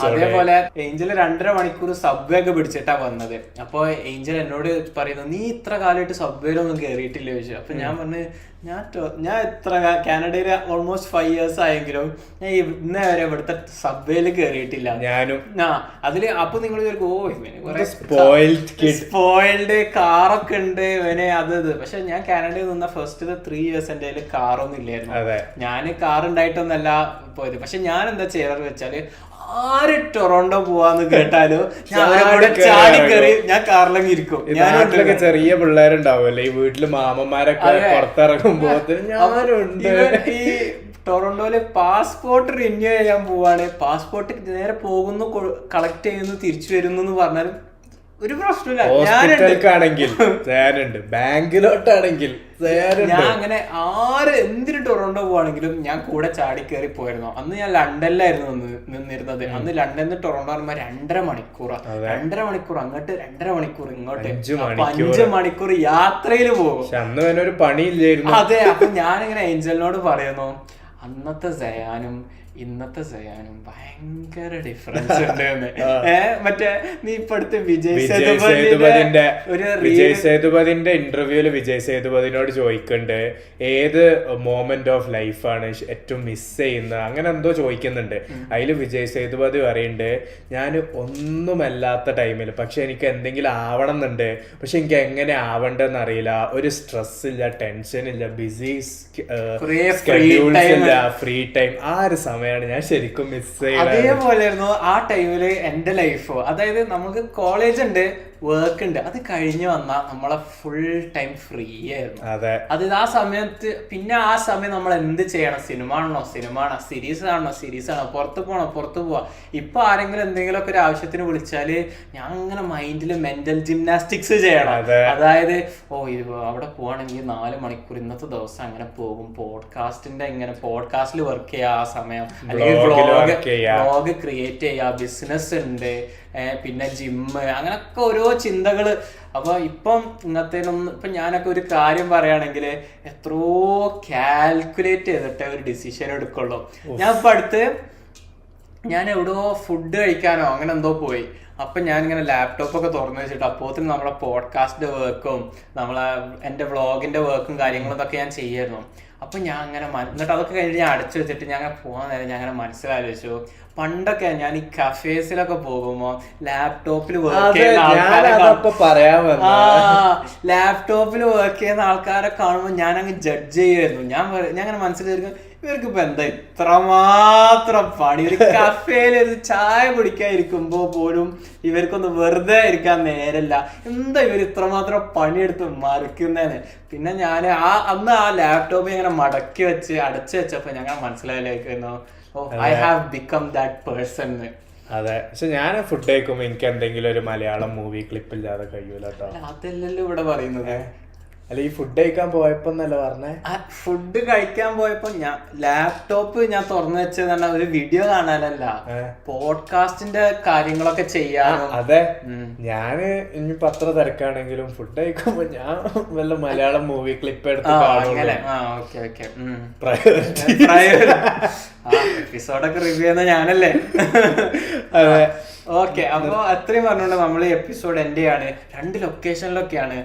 അതേപോലെ ഏഞ്ചൽ 2.5 മണിക്കൂർ സബ്വേ ഒക്കെ പിടിച്ചിട്ടാ വന്നത്. അപ്പൊ ഏഞ്ചൽ എന്നോട് പറയുന്നു, നീ ഇത്ര കാലമായിട്ട് സബ്വേയിലൊന്നും കയറിയിട്ടില്ല ചോദിച്ചു. അപ്പൊ ഞാൻ പറഞ്ഞു, ഞാൻ ഇത്ര കാനഡയില് ഓൾമോസ്റ്റ് 5 years ആയെങ്കിലും ഞാൻ ഇന്നേ വരെ ഇവിടുത്തെ സബ്വേയില് കയറിയിട്ടില്ല. ഞാനും അതില് അപ്പൊ നിങ്ങൾ സ്പോയിൽഡ് കാറൊക്കെ ഉണ്ട് ഇവനെ അത് പക്ഷെ ഞാൻ കാനഡയിൽ നിന്ന ഫസ്റ്റ് 3 years എന്റെ കയ്യിൽ കാറൊന്നും ഇല്ലായിരുന്നു. ഞാൻ കാർ ഉണ്ടായിട്ടൊന്നല്ല പോയത്. പക്ഷെ ഞാൻ എന്താ ചെയ്യാറ് വെച്ചാല്, ആര് ടൊറോണ്ടോ പോവാന്ന് കേട്ടാലോ ചാടിക്കറി ഞാൻ കാറിലങ്ങ് ഇരിക്കും. നാട്ടിലൊക്കെ ചെറിയ പിള്ളേരുണ്ടാവുമല്ലോ ഈ വീട്ടില് മാമന്മാരൊക്കെ പുറത്തിറങ്ങുമ്പോ ഈ ടൊറോണ്ടോയില് പാസ്പോർട്ട് റിന്യൂ ചെയ്യാൻ പോവാണ്. പാസ്പോർട്ട് നേരെ പോകുന്നു, കളക്ട് ചെയ്യുന്നു, തിരിച്ചു വരുന്നു എന്ന് പറഞ്ഞാലും ഒരു പ്രശ്നമില്ല. ഹോസ്പിറ്റലിലാണെങ്കിൽ ബാങ്കിലോട്ടാണെങ്കിൽ ഞാൻ അങ്ങനെ എന്തിനു ടൊറോണ്ടോ പോവാണെങ്കിലും ഞാൻ കൂടെ ചാടി കയറി പോയിരുന്നു. അന്ന് ഞാൻ ലണ്ടനിലായിരുന്നു നിന്നിരുന്നത്. അന്ന് ലണ്ടനിൽ നിന്ന് ടൊറോണ്ടോ പറയുമ്പോ 2.5 മണിക്കൂറാണ്. 2.5 മണിക്കൂർ അങ്ങോട്ട്, 2.5 മണിക്കൂർ ഇങ്ങോട്ട്, 5 മണിക്കൂർ യാത്രയിൽ പോകും. അന്ന് ഒരു പണിയില്ലായിരുന്നു. അതെ. അപ്പൊ ഞാനിങ്ങനെ ഏഞ്ചലിനോട് പറയുന്നു, അന്നത്തെ സയാനും ഇന്നത്തെ സയാനും ഭയങ്കര ഡിഫറൻസ് ഉണ്ട്. മറ്റേ നീ ഇപ്പൊ അടുത്ത് വിജയ് സേതുപതിന്റെ ഇന്റർവ്യൂല് വിജയ് സേതുപതിനോട് ചോദിക്കണ്ട് ഏത് മൊമെന്റ് ഓഫ് ലൈഫാണ് ഏറ്റവും മിസ് ചെയ്യുന്നത്, അങ്ങനെ എന്തോ ചോദിക്കുന്നുണ്ട്. അതില് വിജയ് സേതുപതി പറയുന്നുണ്ട്, ഞാൻ ഒന്നുമല്ലാത്ത ടൈമിൽ പക്ഷെ എനിക്ക് എന്തെങ്കിലും ആവണം എന്നുണ്ട്, പക്ഷെ എനിക്ക് എങ്ങനെ ആവണ്ടെന്ന് അറിയില്ല, ഒരു സ്ട്രെസ് ഇല്ല, ടെൻഷൻ ഇല്ല, ബിസി ഇല്ല, ഫ്രീ ടൈം, ആ ഒരു സമയമാണ് ഞാൻ ശരിക്കും മിസ് ചെയ്യുന്നത്. അതേപോലെയായിരുന്നു ആ ടൈമില് എന്റെ ലൈഫ്. അതായത് നമുക്ക് കോളേജ് ഉണ്ട്, വർക്ക് ഉണ്ട്, അത് കഴിഞ്ഞ് വന്നാ നമ്മളെ ഫുൾ ടൈം ഫ്രീ ആയിരുന്നു. അത് ആ സമയത്ത് പിന്നെ ആ സമയം നമ്മൾ എന്ത് ചെയ്യണം? സിനിമ ആണോ സിനിമ ആണോ, സീരീസ് ആണോ സീരീസ് ആണോ, പുറത്ത് പോവാ. ഇപ്പൊ ആരെങ്കിലും എന്തെങ്കിലുമൊക്കെ ഒരു ആവശ്യത്തിന് വിളിച്ചാല് ഞാൻ അങ്ങനെ മൈൻഡില് മെന്റൽ ജിംനാസ്റ്റിക്സ് ചെയ്യണം. അതായത് ഇത് അവിടെ പോവാണെങ്കിൽ 4 മണിക്കൂർ ഇന്നത്തെ ദിവസം അങ്ങനെ പോകും, പോഡ്കാസ്റ്റിൽ വർക്ക് ചെയ്യാ ആ സമയം, അല്ലെങ്കിൽ വ്ളോഗ് ക്രിയേറ്റ് ചെയ്യാ, ബിസിനസ് ഉണ്ട്, പിന്നെ ജിമ്മ്, അങ്ങനൊക്കെ ഓരോ ചിന്തകള്. അപ്പൊ ഇപ്പം ഇന്നത്തേനൊന്നും ഇപ്പൊ ഞാനൊക്കെ ഒരു കാര്യം പറയുകയാണെങ്കിൽ എത്രയോ കാൽക്കുലേറ്റ് ചെയ്തിട്ടേ ഒരു ഡിസിഷൻ എടുക്കുള്ളൂ. ഞാൻ ഇപ്പൊ അടുത്ത് ഞാൻ എവിടെയോ ഫുഡ് കഴിക്കാനോ അങ്ങനെ എന്തോ പോയി. അപ്പൊ ഞാനിങ്ങനെ ലാപ്ടോപ്പൊക്കെ തുറന്നു വെച്ചിട്ട് അപ്പോഴത്തേനും നമ്മളെ പോഡ്കാസ്റ്റ് വർക്കും എന്റെ വ്ളോഗിന്റെ വർക്കും കാര്യങ്ങളും ഇതൊക്കെ ഞാൻ ചെയ്യായിരുന്നു. അപ്പൊ ഞാൻ അങ്ങനെ എന്നിട്ട് അതൊക്കെ കഴിഞ്ഞ് ഞാൻ അടച്ചു വെച്ചിട്ട് ഞാൻ പോകാൻ നേരം ഞാൻ അങ്ങനെ മനസ്സിലാലോചിച്ചു, പണ്ടൊക്കെ ഞാൻ ഈ കഫേസിലൊക്കെ പോകുമ്പോ ലാപ്ടോപ്പിൽ വർക്ക് ചെയ്യുന്ന ആൾക്കാരെ കാണുമ്പോൾ ഞാൻ അങ്ങ് ജഡ്ജ് ചെയ്യുമായിരുന്നു. ഞാൻ അങ്ങനെ മനസ്സിലായിരിക്കും, ഇവർക്ക് ഇപ്പൊ എന്താ ഇത്രമാത്രം പണി, ഒരു കഫേയിൽ ഒരു ചായ കുടിക്കാതിരിക്കുമ്പോ പോലും ഇവർക്കൊന്ന് വെറുതെ ഇരിക്കാൻ നേരല്ല, എന്താ ഇവർ ഇത്രമാത്രം പണിയെടുത്ത് മറിക്കുന്നേന്ന്. പിന്നെ ഞാൻ അന്ന് ആ ലാപ്ടോപ്പ് ഇങ്ങനെ മടക്കി വെച്ച് അടച്ചു വെച്ചപ്പോ ഞങ്ങൾ മനസ്സിലായില്ലായിരുന്നു, I have become that person. അതെ. പക്ഷെ ഞാൻ ഫുഡ് കഴിക്കുമ്പോ എനിക്ക് എന്തെങ്കിലും ഒരു മലയാളം മൂവി ക്ലിപ്പ് ഇല്ലാതെ കഴിയൂല കേട്ടോ. അതല്ലല്ലോ ഇവിടെ പറയുന്നത്. അല്ല, ഈ ഫുഡ് കഴിക്കാൻ പോയപ്പോ എന്നല്ല പറഞ്ഞേ? ഫുഡ് കഴിക്കാൻ പോയപ്പോ ഞാൻ ലാപ്ടോപ്പ് ഞാൻ തുറന്നു വെച്ചത് തന്നെ ഒരു വീഡിയോ കാണാനല്ല, പോഡ്കാസ്റ്റിന്റെ കാര്യങ്ങളൊക്കെ ചെയ്യാനോ. അതെ. ഞാന് ഇനിയിപ്പോ അത്ര തിരക്കാണെങ്കിലും ഫുഡ് കഴിക്കുമ്പോ ഞാൻ വല്ല മലയാളം മൂവി ക്ലിപ്പ് എടുത്ത് എപ്പിസോഡൊക്കെ റിവ്യൂ ചെയ്യുന്ന ഞാനല്ലേ. അതെ. ഓക്കെ. അപ്പൊ അത്രയും പറഞ്ഞോണ്ട് നമ്മൾ എപ്പിസോഡ് എന്റെ ആണ്. 2 ലൊക്കേഷനിലൊക്കെയാണ്.